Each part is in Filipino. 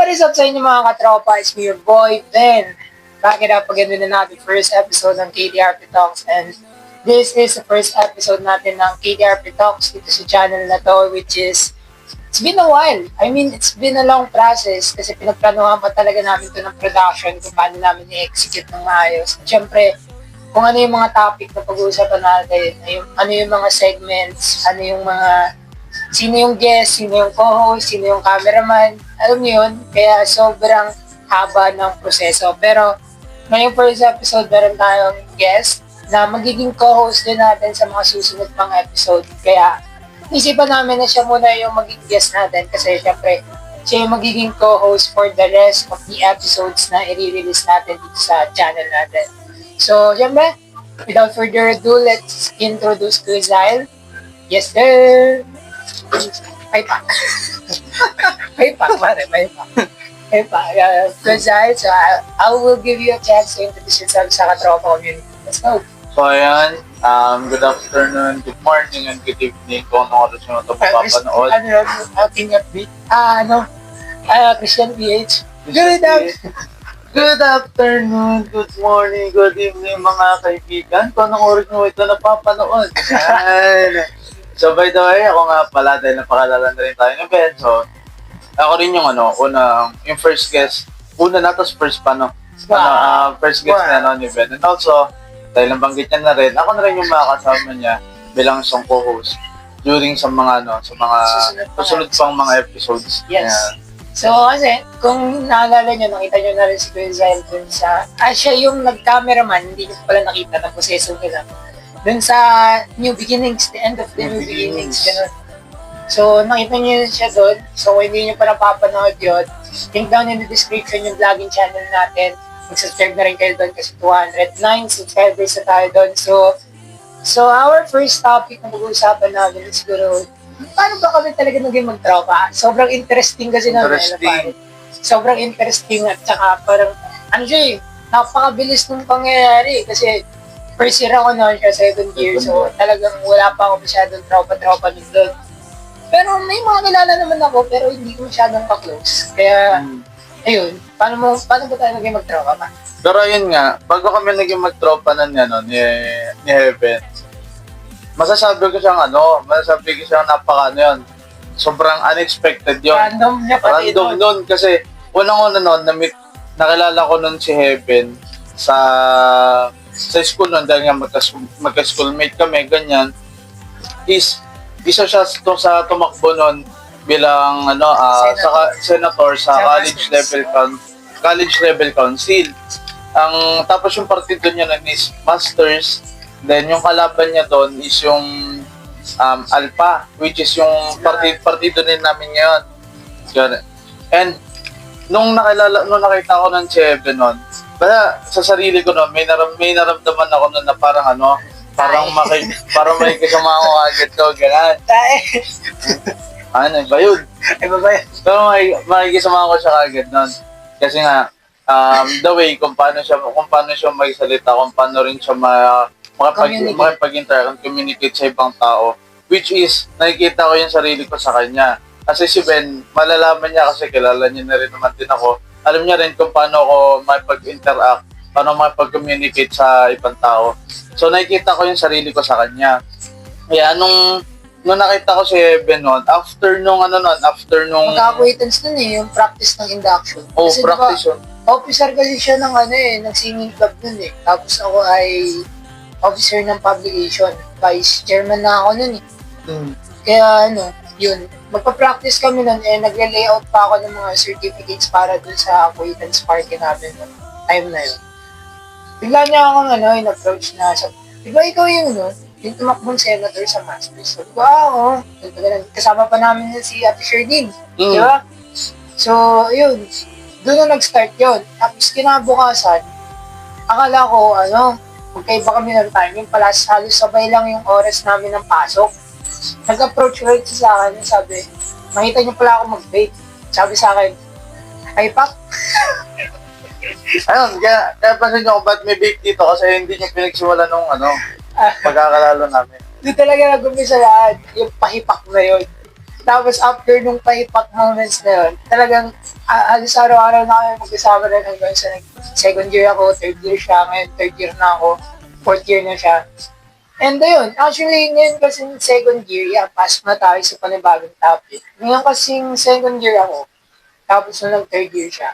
What is up sa inyo mga katropa? It's me, your boy, Ben. Back it up again with another first episode ng KDRP Talks. And this is the first episode natin ng KDRP Talks dito sa channel na to, which is, it's been a while. I mean, it's been a long process kasi pinagplanuhan pa talaga namin to ng production kung paano namin i-execute ng maayos. At syempre, kung ano yung mga topic na pag-uusapan natin, ano yung mga segments, ano yung mga sino yung guest, sino yung co-host, sino yung cameraman, alam niyo yun, kaya sobrang haba ng proseso. Pero ngayong first episode, meron tayong guest na magiging co-host din natin sa mga susunod pang episode. Kaya isipan namin na siya muna yung magiging guest natin kasi syempre siya yung magiging co-host for the rest of the episodes na i-release natin dito sa channel natin. So, syempre, without further ado, let's introduce Kuzail. Yes, sir! Paypak. Paypak, pare, paypak. Paypak. Kuzail, so I will give you a chance to introduce yourself sa katropa community. Let's go! So ayan, good afternoon, good morning, and good evening kung anong oras nyo ito papapanood. Ano yun? King Upbeat? Christian PH. Good afternoon, good morning, good evening mga kaibigan kung anong oras nyo ito napapanood. Yan. So by the way, ako nga pala dahil napakalala na rin tayo ng Ben. So ako rin yung yung first guest, una na tapos first pa first guest na ni Ben. And also, dahil nabanggit niya na rin, ako na rin yung makakasama niya bilang isang co-host during sa mga susunod pang mga episodes. Yes. Yeah. So kasi, kung naalala nyo, nakita nyo na rin si Kuya Zael dun sa, siya yung nag-cameraman, hindi nyo pala nakita na proseso nila. Dun sa New Beginnings, the end of the New Beginnings, gano'n. So nakita nyo siya dun, so kung hindi nyo pa napapanood yun, link down in the description yung vlogging channel natin. Mag-subscribe na rin kayo doon kasi 209 subscribers na tayo doon. So our first topic na pag-uusapan namin is siguro, paano ba kami talaga naging magtropa? Sobrang interesting kasi namin. Sobrang interesting at saka parang, napakabilis ng pangyayari kasi first year ako noon siya, second year. So talagang wala pa ako masyadong tropa-tropa doon. Pero may mga kilala naman ako pero hindi ko masyadong ka-close. Kaya, ayun, paano ba tayo naging magtropa pa? Pero ayun nga, bago kami naging magtropa ni Heaven, masasabi ko siyang yun, sobrang unexpected yun. Random niya pati Random nun, kasi unang-una nun, nakilala ko nun si Heaven sa school nun, dahil nga magka-schoolmate kami, ganyan, isa siya sa tumakbo nun bilang senator sa college level council. Tapos yung partido niya nun is Masters, then yung kalaban niya doon is yung Alpha, which is yung partido din namin ngayon. And nung nakita ko ng Cheve nun, basta sa sarili ko nun, may naramdaman ako nun na parang may kasama ko agad ko, gano'n. Ano ba yun? Pero may kasama ko siya agad nun. Kasi nga, the way kung paano siya magsalita, kung paano rin siya makipag-interact, communicate sa ibang tao, which is, nakikita ko yung sarili ko sa kanya. Kasi si Ben, malalaman niya kasi kilala niya na rin naman din ako. Alam niya rin kung paano ako makipag-interact, paano makipag-communicate sa ibang tao. So nakikita ko yung sarili ko sa kanya. Kaya nung nakita ko si Ben nun, after nung magka-acquaintance nun yung practice ng induction. Oh, kasi practice yun. Officer kasi siya ng singing club nun eh. Tapos ako ay officer ng publication. Vice chairman na ako nun eh. Kaya yun. Magpa-practice kami nun nagle-layout pa ako ng mga certificates para dun sa acquaintance party namin nun. Time na yun. Bigla niya akong in-approach na diba ikaw yung tumakbong senator sa Masters. So, diba kasama pa namin si Ate Sherdine. Diba? So, yun. Doon na nag-start yun. Tapos kinabukasan, akala ko, magkaiba kami ng timing. Pala, halos sabay lang yung oras namin ng pasok. Nag-approach ulit sa akin, sabi, makita niyo pala ako mag-vape. Sabi sa akin, ay pak. Ayun, kaya pansin nyo kung ba't may vape dito kasi hindi nyo pinagsiwala nung pagkakalalo namin. Doon talaga nag-umpisa lahat, yung pahipak na yun. Tapos after nung paipak moments na yun, talagang halos araw-araw na kami magkasama na hanggang sa second year ako, third year siya, ngayon third year na ako, fourth year na siya. And ayun, actually ngayon kasi second year, yeah, pass na tayo sa panibagong topic. Ngayon kasing second year ako, tapos na third year siya.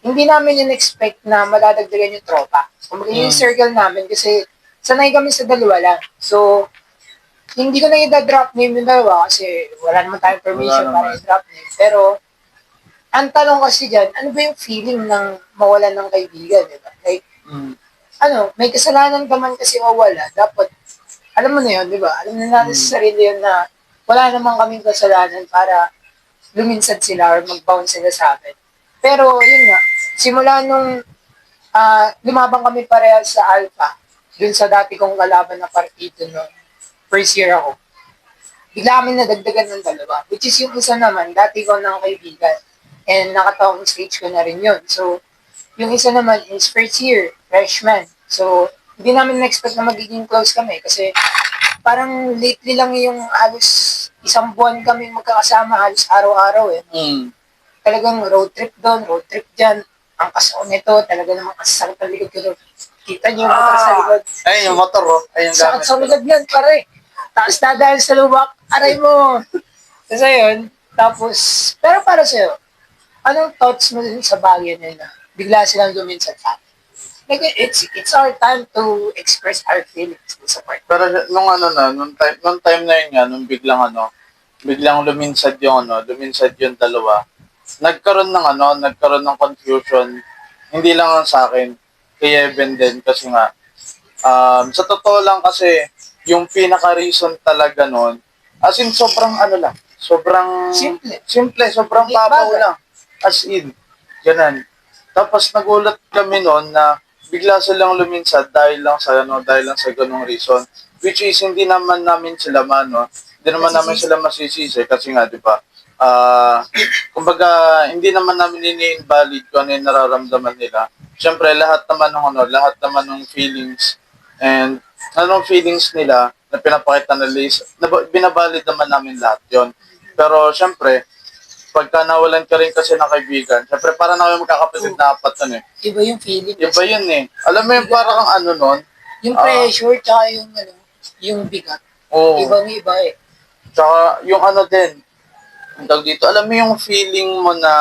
Hindi namin in-expect na madadagdagan yung tropa. Kumbaga yung circle namin kasi sanay kami sa dalawa lang. So, hindi ko na i-drop name yung dalawa kasi wala naman tayong permission para i-drop name. Pero, ang tanong kasi dyan, ano ba yung feeling ng mawalan ng kaibigan, di ba? Like, may kasalanan ka man kasi mawala. Dapat, alam mo na yun, di ba? Alam na natin sa sarili yun na wala naman kaming kasalanan para luminsad sila or mag-bounce sila sa amin. Pero, yun nga, simula nung lumabang kami parehas sa Alpha, dun sa dati kong kalaban na partido no, first year ako, bigla kami nadagdagan ng dalawa. Which is yung isa naman, dati ko ng kaibigan. And nakatawang stage ko na rin yun. So, yung isa naman is first year, freshman. So, hindi namin na-expect na magiging close kami kasi parang lately lang yung halos isang buwan kami magkakasama halos araw-araw eh. Talagang road trip doon, road trip dyan. Ang kasaw nito, talaga namang kasasakit ang likod ko. Kita niyo yung motor sa likod. Ayun yung motor, oh. Ayun Sakit gamit. sa likod yan, pare. Tapos dadaan sa lubak, aray mo. Kasi yun, tapos, pero para sa'yo, anong thoughts mo dun sa bagay na yun na bigla silang luminsan sa atin? Like, it's our time to express our feelings sa part. Pero nung time na yun nga, nung biglang luminsad yung dalawa, nagkaroon ng confusion, hindi lang lang sa akin, kay Evan din, kasi nga, sa totoo lang kasi, yung pinaka-reason talaga nun, as in, sobrang simple, sobrang Hindi babaw bagay. lang, as in, ganun. Tapos nagulat kami noon na bigla silang luminsad dahil lang sa ganung reason, which is hindi naman namin sila hindi naman namin sila masisisi kasi nga, di ba, kumbaga, hindi naman namin ini-invalid kung ano yung nararamdaman nila. Siyempre, lahat naman ng feelings and anong feelings nila na pinapakita nila is, binabalid naman namin lahat yon. Pero, siyempre, pagka nawalan ka rin kasi ng kaibigan, siyempre, para na kayo magkakapatid na apat nun eh. Iba yung feeling. Iba yun eh. Alam mo yung parang kang ano nun? Yung pressure, tsaka yung bigat. Oo. Ibang-iba eh. Tsaka yung ano din, ang tawag dito, alam mo yung feeling mo na,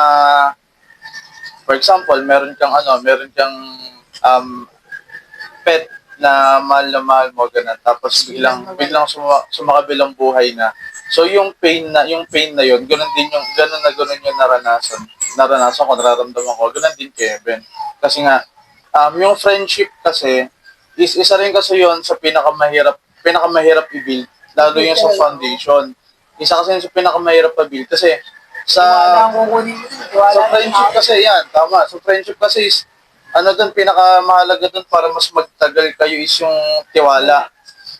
for example, meron kang pet na mahal mo, ganun. Tapos biglang sumakabilang buhay na. So yung pain na yun, ganun yung naranasan ko, nararamdaman ko, ganun din Kevin. Kasi nga, yung friendship kasi, isa rin kasi yun sa pinakamahirap i-build, lalo yung sa foundation. Isa kasi yun sa pinakamahirap i-build kasi sa friendship kasi yan, tama. So friendship kasi is, pinakamahalaga dun para mas magtagal kayo is yung tiwala.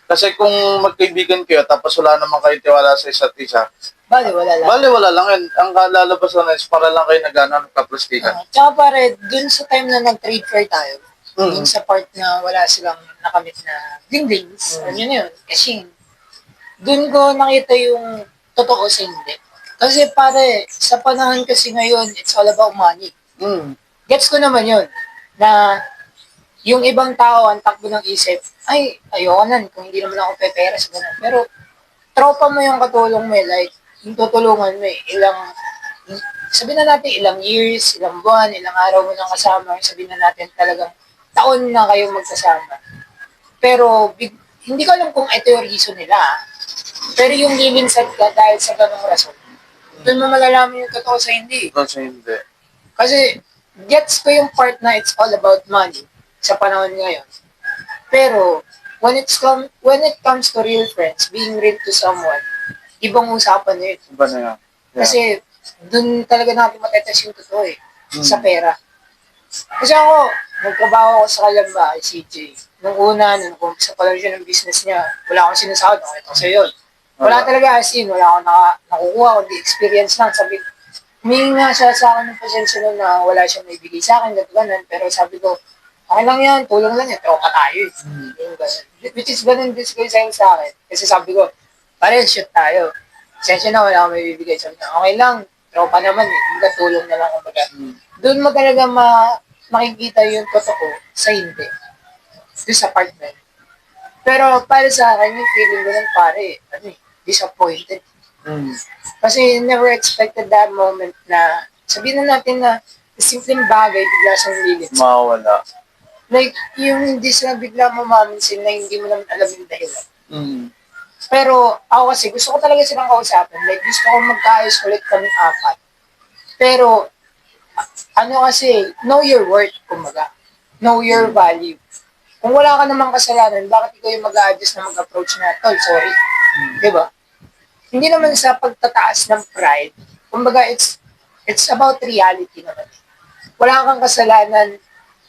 Kasi kung magkaibigan kayo tapos wala naman kayo tiwala sa isa't isa, wala lang yun. Ang lalabas na is para lang kayo nagkaplastikan. Tsaka pare, dun sa time na nag-trade fair tayo, dun sa part na wala silang nakamit na bling-blings, yun, cashing. Dun ko nakita yung totoo sa hindi. Kasi pare, sa panahon kasi ngayon, it's all about money. Gets ko naman yun, na yung ibang tao ang takbo ng isip, ay, ayoko nan, kung hindi naman ako pepera sa ganun. Pero, tropa mo yung katulong mo like, yung tutulungan mo sabihin na natin ilang years, ilang buwan, ilang araw mo nang kasama, sabihin na natin talagang taon na kayo magkasama. Pero, hindi ko alam kung ito yung reason nila. Pero yung lilinsad ka dahil sa ganung rason, doon mo malalaman yung totoo sa hindi. Kasi, gets ko yung part na it's all about money sa panahon ngayon. Pero, when it comes to real friends, being real to someone, ibang usapan na yun. Iba na yan. Yeah. Kasi, dun talaga natin matetes yung totoo sa pera. Kasi ako, nagtrabaho ako sa Kalamba, CJ. Nung una, nung umpisa pa lang siya ng business niya, wala akong sinasahod, nakita ko sa'yo yun. Wala talaga as in, wala akong nakukuha, kundi experience lang. Sabi, humingi nga siya sa akin ng pasensya nun na wala siyang naibigay sa akin, ganun. Pero sabi ko, okay lang yan, tulong lang yan, tropa tayo Yung ganun. Which is ganun din kayo sa akin. Kasi sabi ko, pare, shoot tayo. Sensya na, wala akong may bibigay. Sabi niya, okay lang, tropa naman eh. Kumbaga, tulong na lang kumbaga. Mm. Doon mo talaga makikita yung totoo sa hindi. Doon sa part na yun. Pero para sa akin, yung feeling ko nun, pare, disappointed. Mm. Kasi never expected that moment na sabihin na natin na simpleng bagay, bigla siyang lilit. Mawawala. Like, yung hindi sila bigla mamamansin na hindi mo naman alam yung dahilan. Mm. Pero ako kasi gusto ko talaga silang kausapin. Like, gusto ko magkaayos ulit kami apat. Pero, ano kasi, know your worth, kumbaga. Know your value. Kung wala ka namang kasalanan, bakit ikaw yung mag-a-adjust na mag-approach na, tol, sorry. Diba? Hindi naman sa pagtataas ng pride. Kumbaga, it's about reality naman. Wala kang kasalanan,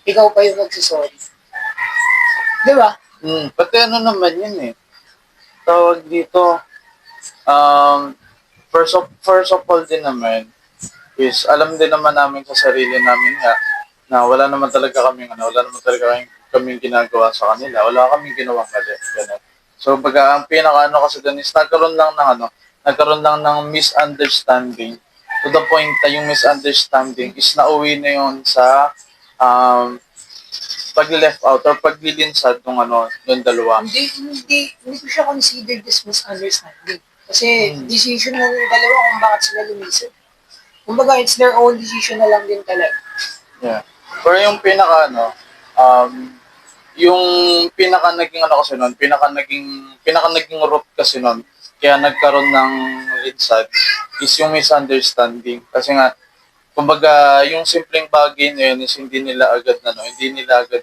ikaw pa yung magsasorry. Diba? Pati ano naman yun eh. Tawag dito, first of all din naman, is alam din naman namin sa sarili namin nga, na wala naman talaga kaming ginagawa sa kanila. Wala kaming ginawang mali. Ganun. So, baga, ang pinaka-ano kasi doon is nagkaroon lang ng misunderstanding. To the point na yung misunderstanding is nauwi na yun sa pag-left out or paglilinsad ng dalawa. Hindi ko siya consider this misunderstanding. Kasi decision na ng dalawa kung bakit sila lumisan. Kumbaga, it's their own decision na lang din talaga. Yeah. Pero yung yung pinaka naging kasi nun, pinaka naging root kasi nun, kaya nagkaroon ng linsad is yung misunderstanding. Kasi nga, kumbaga, yung simpleng bagay na yun is hindi nila agad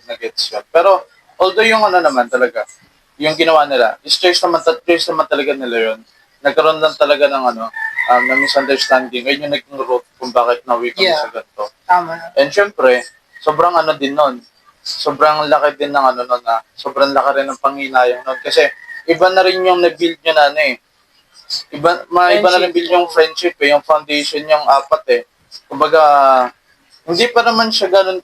na-gets yun. Pero, although yung naman talaga, yung ginawa nila, is choice naman talaga nila yun. Nagkaroon lang talaga ng ng misunderstanding. Ayun yung naging root kung bakit nawi kami sa ganito. Tama. And syempre, sobrang din nun. Sobrang laki din ng sobrang laki rin ng panghinayang nun. Kasi, iba na rin yung na-build nyo Iba na rin build yung friendship yung foundation yung apat Kumbaga, hindi pa naman siya ganun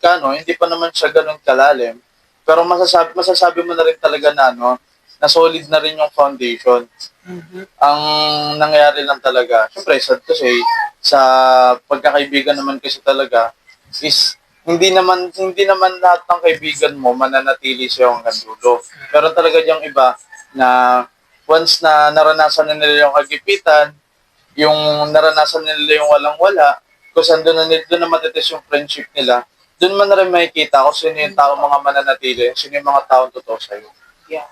kalalim. Pero masasabi mo na rin talaga na solid na rin yung foundation. Mm-hmm. Ang nangyari lang talaga, syempre, sad to say, sa pagkakaibigan naman kasi talaga, is hindi naman lahat ng kaibigan mo mananatili siya hanggang dulo. Pero talaga yung iba na once na naranasan na nila yung kagipitan, yung naranasan nila yung walang-wala, kung saan doon na matitis yung friendship nila, doon man na rin makikita kung sino yung tao mga mananatili, sino yung mga taong totoo sa'yo. Yeah.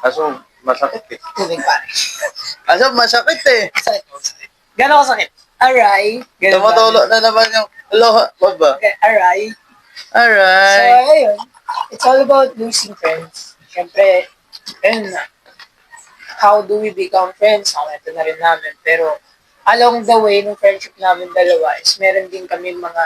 Kaso, masakit Tubig pare. Masakit Sakit. Gano'n kasakit? Aray. Tumatulo na naman yung aloha, baba. Okay, aray. So, Alright. ayun. It's all about losing friends. Siyempre, ayun na. How do we become friends? Ito na rin namin. Pero, along the way, ng friendship namin dalawa is meron din kami mga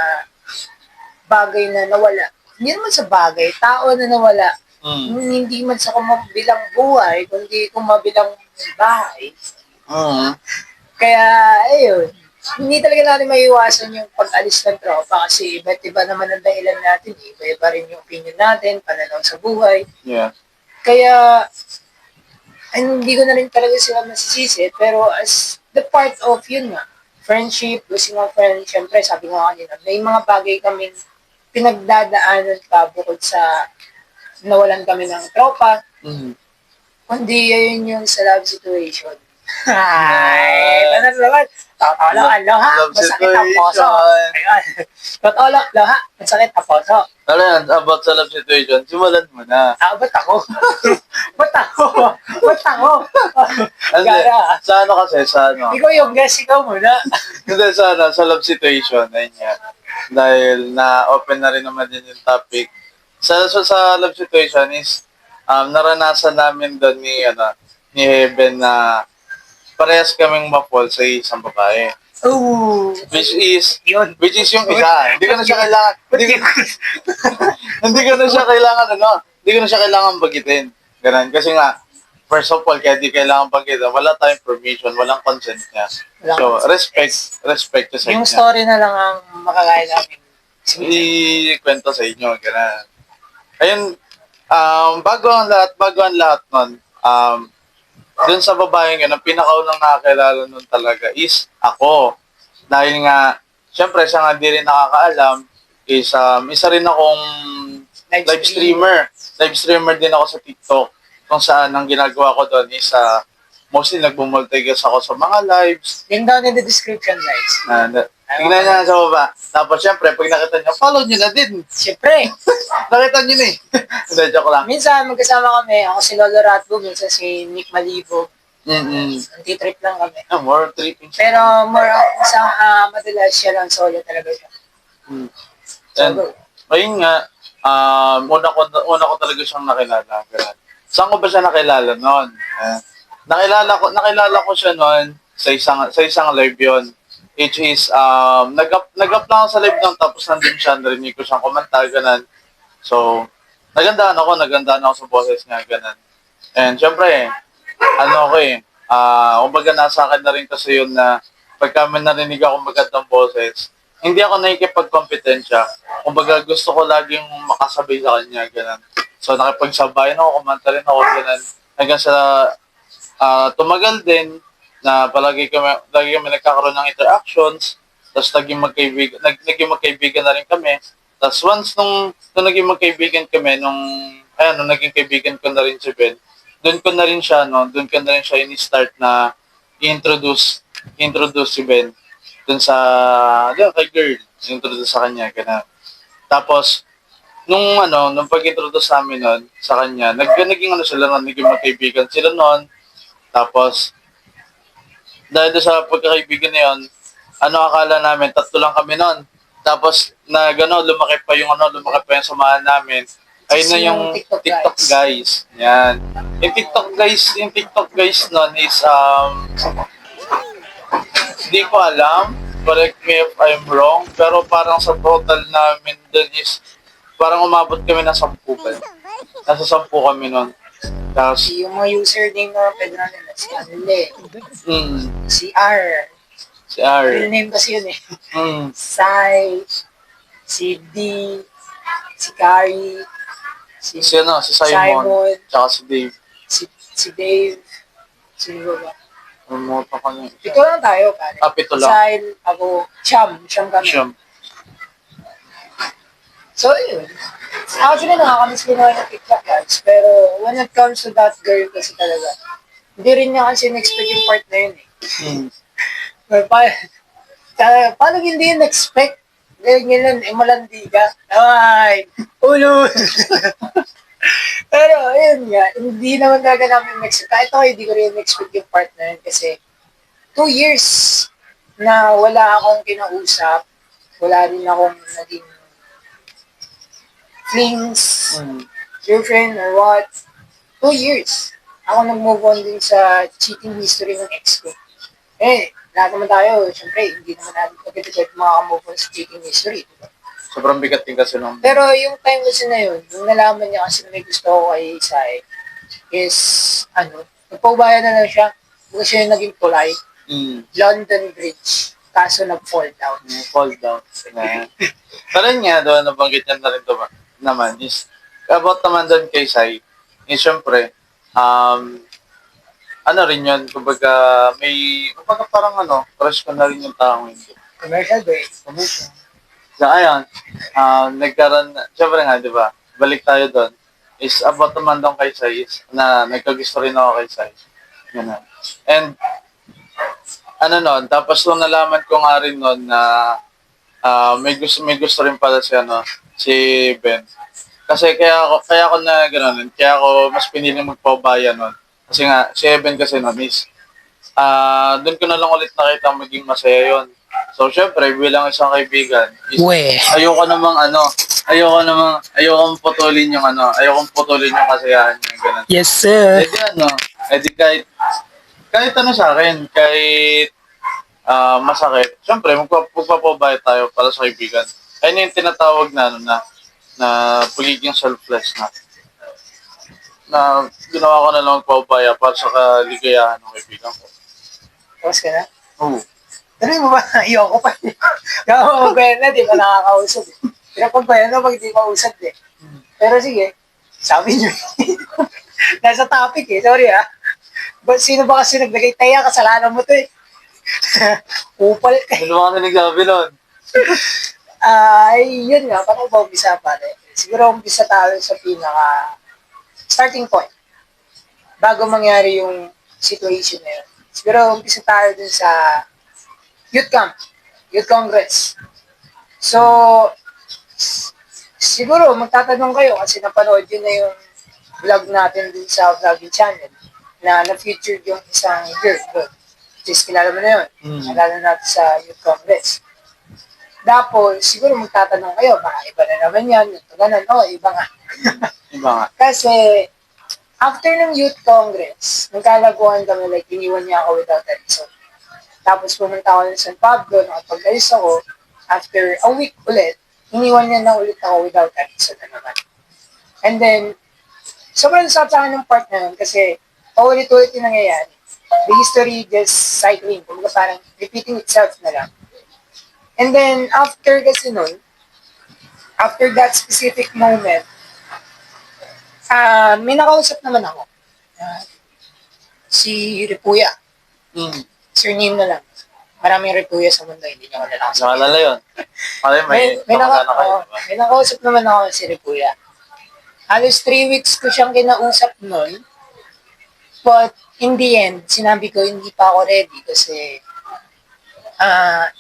bagay na nawala. Hindi naman sa bagay, tao na nawala. Hindi man sa kumabilang buhay, kundi kumabilang bahay. Kaya, ayun. Hindi talaga natin maiiwasan yung pag-alis ng tropa kasi iba't iba naman ang dahilan natin. Iba-iba rin yung opinion natin, pananaw sa buhay. Yeah. Kaya, hindi ko na rin talaga sila masisisi, pero as the part of yun nga, friendship, losing a friend, syempre sabi ko kanina, may mga bagay kaming pinagdadaanan pa bukod sa nawalan kami ng tropa, kundi yun yung sa love situation. Ay, tanong naman. Totoo lang, ha? Masakit ang puso. Ayun. Totoo lang, ha? Masakit ang puso. Ano yan, about sa love situation, simulan mo na. Ba't ako? Ba't ako? Gara. Sa kasi, Ikaw yung guest, ikaw muna. Hindi, sa love situation, ayun nga. Dahil na-open na rin naman din yung topic. Sa love situation is, naranasan namin doon ni Heaven na parehas kaming ma-fall sa isang babae. Ooh. Which is Yun. yung isa. Hindi ko na siya kailangan, hindi ko na siya kailangan bagitin. Ganun. Kasi nga, first of all, kaya di kailangan bagitin, wala tayong permission, walang consent niya. So, respect to sa Yung inyo. story na lang ang makakaya namin. I-kwento sa inyo, ganun. Ayun, bago ang lahat nun, dun sa babaeng yun, ang pinakaunang nakakilala nun talaga is ako. Dahil nga, syempre, siya nga di rin nakakaalam, is isa rin akong live streamer. Live streamer din ako sa TikTok. Kung saan, ang ginagawa ko doon is mostly nagbumultigas ako sa mga lives. Link down in the description, guys. Tingnan niya sa baba. Tapos, syempre, pag nakita niyo, follow niyo na din. Siyempre, Nakita niyo na eh. Hindi, joke lang. minsan magkasama kami, ako si Lolo Ratbo, minsan si Nick Malibo. Mm-mm. Anti-trip lang kami. More tripping. Pero madalas siya lang solo talaga siya. Mm. So, And, ayun nga, una ko talaga siyang nakilala. Ganun. Saan ko ba siya nakilala noon? Nakilala ko siya noon sa isang live yon. Which is, nag-up lang ako sa live noon, tapos nandun siya, narinig ko siyang kumanta, ganun. So, nagandaan ako sa boses niya, ganun. And syempre, kumbaga nasa akin na rin kasi yun na pagka may narinig ako magandang boses, hindi ako nakikipagkompetensya. Kumbaga gusto ko laging makasabay sa kanya, ganun. So nakipagsabayan ako, kumanta rin ako, ganun. Hanggang sa tumagal din na lagi kami nagkakaroon ng interactions, tapos naging magkaibigan na rin kami. Tapos once nung naging magkaibigan kami, nung naging kaibigan ko na rin si Ben, doon ko na rin siya ini-start na i-introduce si Ben doon kay girl, introduce sa kanya, ganun. Tapos nung pag-introduce namin noon sa kanya, naging naging magkaibigan sila noon. Tapos dahil sa pagkakaibigan na yun, akala namin tatlo lang kami noon. Tapos lumaki pa yung samahan namin. Ayun na yung TikTok guys. Yan. Yung TikTok guys noon is hindi ko alam. Correct me if I'm wrong. Pero parang sa total namin dun is parang umabot kami ng 10 pa. Nasa 10 kami noon. Tapos yung mga username na pwede natin na si Anle, si R. Si R. Real name kasi yun eh. Sai, si D, si Kari, si Simon, tsaka si Dave. si Dave, sino ba? Umuto ka niya. Pito lang tayo, pare. Pito lang. Sile, ako, Siyam kami. Siyam. So, yun. Actually, nakakamiss ko naman yung TikTok guys. Pero, when it comes to that girl kasi talaga, hindi rin niya kasi in-expect yung part na yun eh. Paano hindi yun expect? Ganyan, malandi ka. Ay, ulo. Pero, ayun nga, hindi naman talaga namin expect. Kahit ako, hindi ko rin expect yung part na yun kasi 2 years na wala akong kinausap, wala rin akong naging flings, girlfriend or what. 2 years. Ako nag-move on din sa cheating history ng ex ko. Lahat naman tayo, syempre, hindi naman natin pagkatid maka-move on sa cheating history. Diba? Sobrang bigat din kasi nung... Pero yung time kasi na yun, nung nalaman niya kasi na may gusto ko kay Sai, is, nagpaubaya na lang siya. Kasi siya yung naging polite. London Bridge. Kaso nag-fall down. Fall down. Pero yun nga, doon nabanggit niya na rin naman is, about naman doon kay Sai, is syempre, rin yun, kumbaga parang crush ko na rin yung taong yun. Commercial break. So, ayun, nagkaroon, syempre nga, di ba, balik tayo doon, is about naman doon kay Sai, na nagkagusto rin ako kay Sai. Ganun. And, tapos nung nalaman ko nga rin noon na may gusto rin pala si Ben. Kasi kaya ako na gano'n, kaya ako mas piniling magpaubaya noon. Kasi nga, si Ben kasi noon is, doon ko na lang ulit nakita maging masaya yon. So, syempre, bilang isang kaibigan, is, ayokong putulin yung kasayahan niya, gano'n. Yes, sir. Kahit sa akin, kahit masakit, syempre, magpapabayad tayo para sa kaibigan. Ayun yung tinatawag na pagiging selfless na ginawa ko na lang magpapabaya para sa kaligayahan ng kaibigan ko. Tapos ka na? Oo. Tuloy mo ba? Ayoko pa. Kaya magbayan na, di ba nakakausap eh. Pinapagbayan na pag di mausap eh. Pero sige, sabi nyo. Nasa topic eh, sorry Sino ba kasi naglagay taya? Kasalanan mo to eh. Upal ka. Ano ba kasi nagsabi nun? Ay, yun nga, paano ba umpisa pare? Siguro umpisa tayo sa pinaka starting point bago mangyari yung situation na yun. Siguro umpisa tayo dun sa youth camp, youth congress. So, siguro magtatanong kayo kasi napanood yun na yung vlog natin dun sa vlogging channel na na-featured yung isang girl doon. Which is, kilala mo na yun. Kilala natin sa youth congress. Tapos, siguro magtatanong kayo, baka iba na naman yan, ito ganun. Oo, iba nga. Iba nga. Kasi, after ng youth congress, nagkalaguan kami, like, iniwan niya ako without a reason. Tapos, pumunta ako ng San Pablo, nakapag-alis ako, after a week ulit, iniwan niya na ulit ako without a reason na naman. And then, sobrang sarap sa akin ng part na yun kasi paulit-ulit yung nangyayari. The history just cycling, kumbaga parang repeating itself na lang. And then, after kasi nun, after that specific moment, may nakausap naman ako. Si Ripuya. Surname na lang. Maraming Ripuya sa mundo, hindi niya ko nalakas. Nakalala yun. Pare, may kamagana kayo, diba? May nakausap naman ako si Ripuya. Halos 3 weeks ko siyang kinausap nun. But in the end, sinabi ko hindi pa ako ready kasi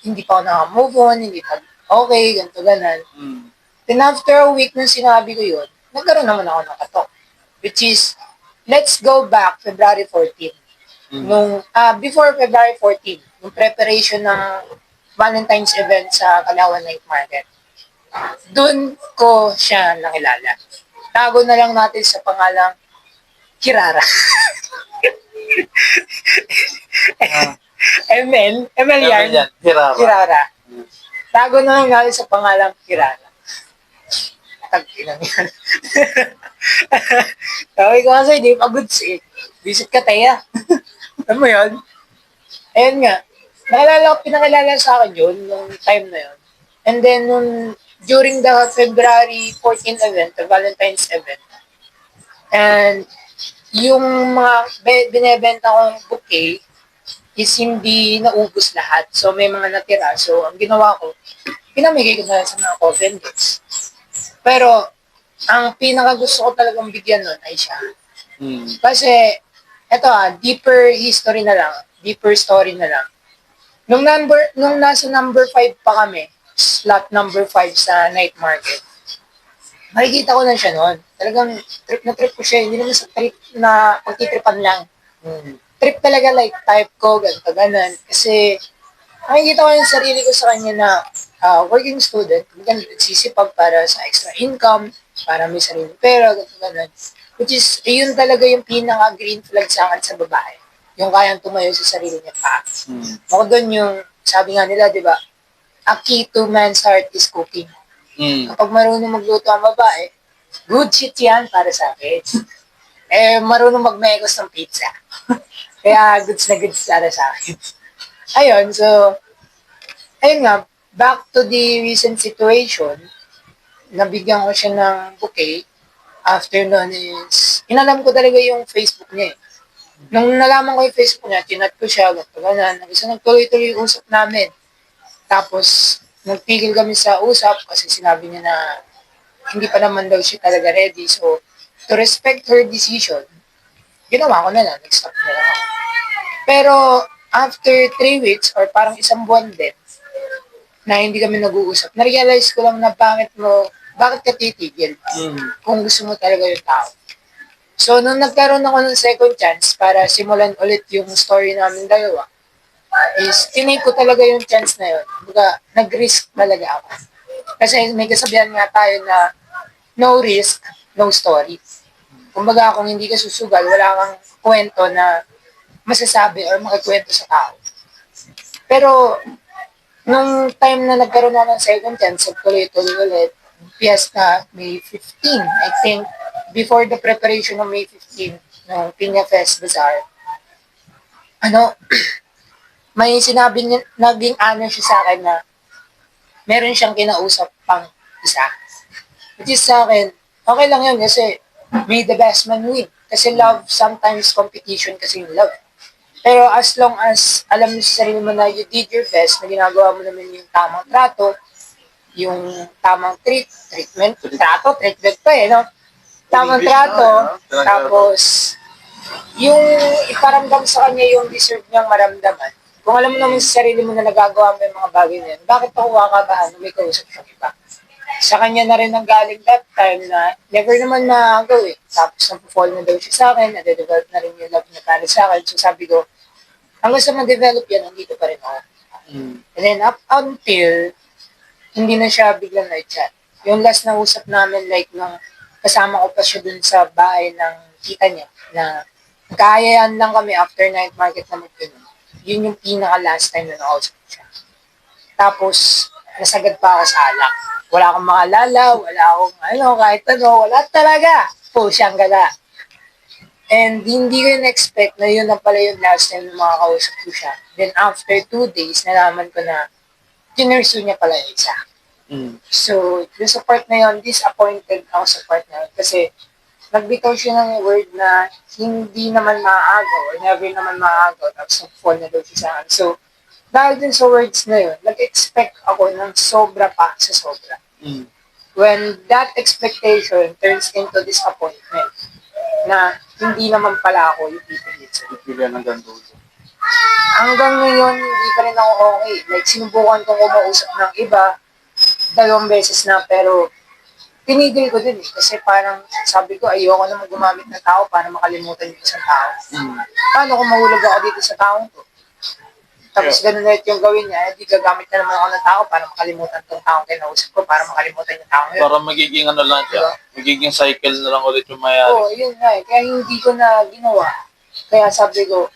hindi pa ako naka-move on, hindi pa okay, ganito, ganan. Then after a week nung sinabi ko yun, nagkaroon naman ako ng katok. Which is, let's go back February 14. Before February 14, yung preparation ng Valentine's event sa Calauan Night Market. Doon ko siya nakilala. Tago na lang natin sa pangalang Kirara. ML yan. Kirara. Tago na lang natin sa pangalang Kirara. Tag-inang yan. Sabi ko kasi, di pa goods eh. Visit ka tayo. Alam mo yun? Ayun nga. Pinakilala sa akin yun, nung time na yun. And then, during the February 14 event, the Valentine's event, and yung mga binebenta kong bouquet is hindi naubos lahat. So, may mga natira. So, ang ginawa ko, pinamigay ko na sa mga co-vendors. Pero, ang pinaka gusto ko talagang bigyan nun ay siya. Kasi, eto deeper history na lang, deeper story na lang. Nung nasa number 5 pa kami, slot number 5 sa night market, makikita ko na siya noon. Talagang trip na trip ko siya. Hindi naman sa trip na pagtitripan lang. Trip talaga like type ko, ganito, ganon. Kasi makikita ko yung sarili ko sa kanya na working student, nagsisipag para sa extra income, para may sarili pera, ganito, ganon. Which is, yun talaga yung pinaka-green flag sa akin sa babae. Yung kayang tumayo sa sarili niya pa. Ako doon yung, sabi nga nila, di ba, a key to man's heart is cooking. Kapag marunong magluto ang babae, good shit yan para sa akin. Marunong magmekos ng pizza. Kaya goods na goods para sa akin. Ayun, so, ayun nga, back to the recent situation, nabigyan ko siya ng bouquet. After nun is, inalam ko talaga yung Facebook niya eh. Nung nalaman ko yung Facebook niya, tinat ko siya, ganyan. Kasi nagtuloy-tuloy yung usap namin. Tapos, nagpigil kami sa usap kasi sinabi niya na hindi pa naman daw siya talaga ready. So, to respect her decision, ginawa ko na lang, nag-stop na lang ako. Pero, after 3 weeks, or parang isang buwan din, na hindi kami nag-uusap, na-realize ko lang na bakit ka titigil kung gusto mo talaga yung tao. So, nung nagkaroon ako ng second chance para simulan ulit yung story namin dalawa, is tinake ko talaga yung chance na yun. Kumbaga, nag-risk talaga ako. Kasi may kasabihan nga tayo na no risk, no story. Kumbaga, kung hindi ka susugal, wala kang kwento na masasabi or makakwento sa tao. Pero, nung time na nagkaroon ako ng second chance, tuloy-tuloy ulit, Fiesta, May 15, I think, before the preparation of May 15, ng Piña Fest Bazaar, may sinabi niya, naging honest siya sa akin na meron siyang kinausap pang isa. Which is sa akin, okay lang yun kasi may the best man win. Kasi love, sometimes competition kasi yung love. Pero as long as alam mo sa sarili mo na you did your best, na ginagawa mo naman yung tamang trato, yung tamang treatment pa eh, no? Tamang trato, tapos yung iparamdam sa kanya yung deserve niyang maramdaman. Kung alam mo naman sa sarili mo na nagagawa mo yung mga bagay na yun, bakit pakuha ka ba may kausap siyang iba? Sa kanya na rin ang galing that time na never naman maagaw eh. Tapos nag-fall na daw siya sa akin, nade-develop na rin yung love na para sa akin. So sabi ko, hanggang sa ma-develop yan, nandito pa rin ako. And then up until, hindi na siya biglang nag-chat. Yung last na usap namin, like, nung kasama ko pa siya dun sa bahay ng tita niya, na kayaan lang kami after night market na magpinom. Yun yung pinaka-last time na nakausap ko siya. Tapos, nasagad pa ako sa alak. Wala akong maalala, wala akong kahit wala talaga. Siyang gala. And hindi ko na-expect na yun na pala yung last time na makakausap ko siya. Then after 2 days, nalaman ko na kinursu niya pala yung isa. So, yung sa part na yun, disappointed ako sa part na yun. Kasi, nagbitaw siya ng word na hindi naman maaagaw or never naman maaagaw. Tapos nag-fall na daw siya sa akin. So, dahil din sa words na yun, nag-expect ako ng sobra pa sa sobra. When that expectation turns into disappointment, na hindi naman pala ako yung pipilit sa hanggang ngayon, hindi pa rin ako okay. Like, sinubukan kong kumausap ng iba, 2 beses na, pero tinigil ko din eh. Kasi parang sabi ko, ayoko naman gumamit ng tao para makalimutan yung isang tao. Paano kung mahulog ako dito sa taong to? Tapos ganun ulit yung gawin niya, di gagamit na naman ako ng tao para makalimutan tong taong kinausap ko, para makalimutan yung taong yun. Para magiging lang siya, magiging cycle na lang ulit yung mayari. Oo, yun nga eh. Kaya hindi ko na ginawa. Kaya sabi ko,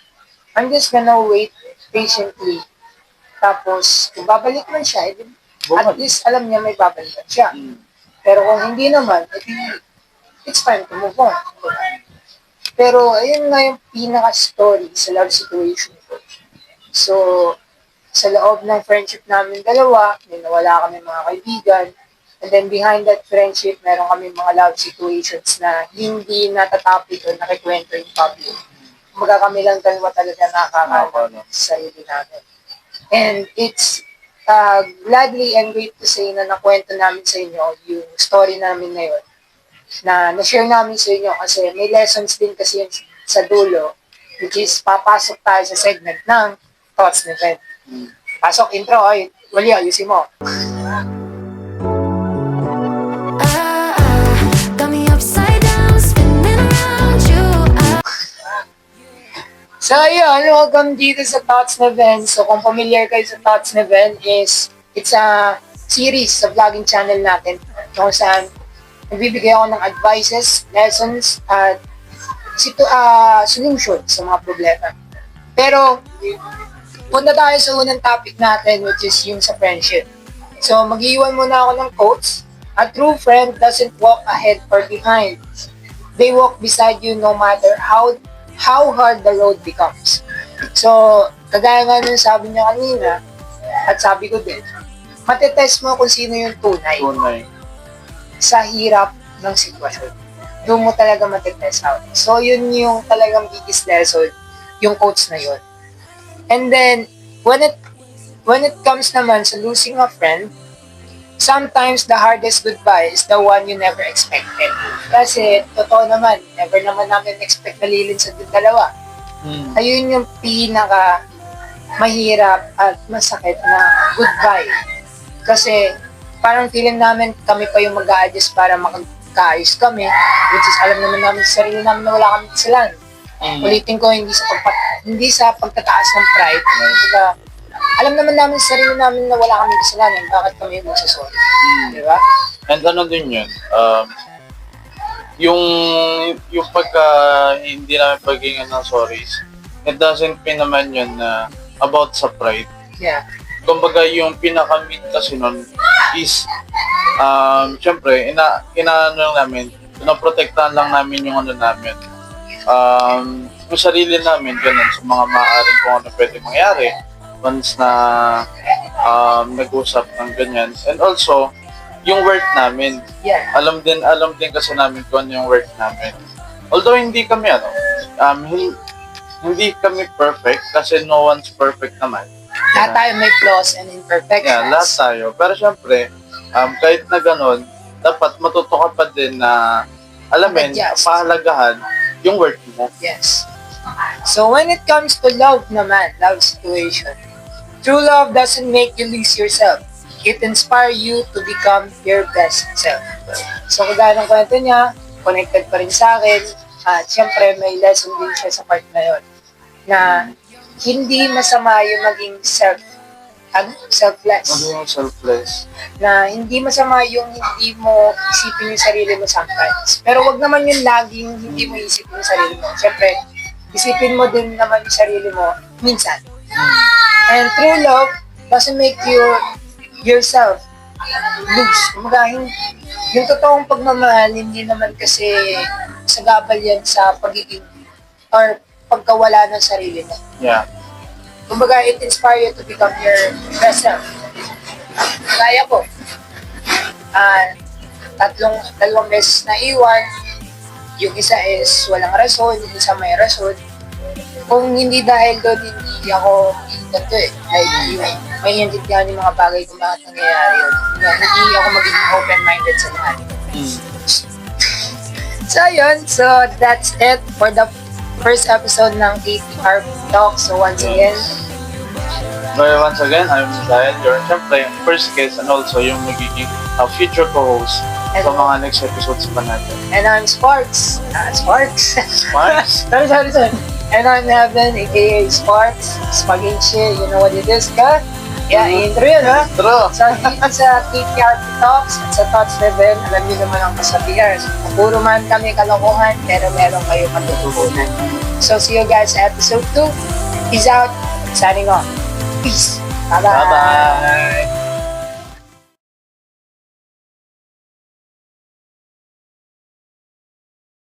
I'm just gonna wait patiently. Tapos, kung babalik man siya, at least alam niya may babalikan siya. Pero kung hindi naman, it's time to move on. Pero ayun nga yung pinaka-story sa love situation ko. So, sa loob ng friendship namin dalawa, may nawala kami mga kaibigan. And then behind that friendship, meron kami mga love situations na hindi natatapik o nakikwento in public. Kumbaga kami lang dalawa talaga nakakaalam sa sarili namin. And it's gladly and great to say na nakwento namin sa inyo yung story namin na yun. Na na-share namin sa inyo kasi may lessons din kasi yun sa dulo, which is papasok tayo sa segment ng Thoughts ni Ben. Pasok, intro, ay, wali, ayusin mo. So yun, welcome dito sa Thoughts ni Ben. So kung familiar kayo sa Thoughts ni Ben it's a series sa vlogging channel natin kung saan nagbibigay ako ng advices, lessons, at solutions sa mga problema. Pero, punta tayo sa unang topic natin, which is yung sa friendship. So, mag-iwan muna ako ng quotes. A true friend doesn't walk ahead or behind. They walk beside you no matter how hard the road becomes. So, kagaya nga nung sabi niya kanina, at sabi ko din, matetest mo kung sino yung tunay sa hirap ng sitwasyon. Doon mo talaga matetest out. So, yun yung talagang biggest lesson, yung quotes na yun. And then, when it comes naman sa losing a friend, sometimes the hardest goodbye is the one you never expected. Kasi, totoo naman, never naman namin expect na lilinsad yung dalawa. Ayun yung pinaka mahirap at masakit na goodbye. Kasi, parang feeling namin kami pa yung mag-a-adjust para makakaayos kami, which is alam naman namin sa sarili namin na wala kami kasalanan. Ulitin ko, hindi sa pagtataas ng pride. Alam naman namin sa sarili namin na wala kami kasalanan. Bakit kami yung magsasorry? Diba? And ano din yun, yung pagka hindi namin paghingan ng sorries, it doesn't mean naman yun na about sa pride. Yeah. Kumbaga yung pinaka-mean kasi nun is, syempre, inaano lang namin, pinoprotektahan lang namin yung ano namin. Yung sarili namin, ganun, sa mga maaaring kung ano pwede mangyari once na nag-usap ng ganyan. And also, yung work namin. Yeah. Alam din kasi namin kung ano yung work namin. Although hindi kami hindi kami perfect kasi no one's perfect naman. Lahat tayo may flaws and imperfections. Yeah, lahat tayo. Pero syempre, kahit na ganun, dapat matuto ka pa din na alamin, Adjust. pahalagahan yung work mo. Yes. So when it comes to love naman, love situation, true love doesn't make you lose yourself. It inspires you to become your best self. So kagaya ng kwento niya, connected pa rin sa akin, at syempre may lesson din siya sa part na yun, na hindi masama yung maging selfless. Ano yung selfless? Na hindi masama yung hindi mo isipin yung sarili mo sometimes. Pero wag naman yung laging hindi mo isipin yung sarili mo. Siyempre, isipin mo din naman yung sarili mo minsan. And true love doesn't make you yourself lose. Kumbaga, yung totoong pagmamahal, hindi naman kasi sagabal yan sa pagiging or pagkawala ng sarili mo. Yeah. Kumbaga, it inspires you to become your best self. Kaya ko. Dalawang beses na iwan. Yung isa is walang rason, yung isa may rason. Kung hindi dahil doon, hindi ako ganito eh. Like, may intindihan yung mga bagay kung bakit nangyayari yun. Hindi ako magiging open-minded sa lahat. So, yun. So, that's it for the first episode ng KTR Talk. So, once again, I'm Zion, your syempre, first guest and also yung magiging future co-host sa mga next episodes pa natin. and I'm Sparks. Sparks? Sparks? sorry. And I'm Heaven, aka Sparks. Spaghetti, you know what it is, ka? Yeah, intro yun, ha? True. So, dito sa KTR Talks at sa Thoughts Level, alam niyo naman ang kasabihan. Puro man kami kalokohan, pero meron kayo matututunan. So, see you guys sa episode 2. Peace out. Signing off. Peace. Bye-bye. Bye-bye.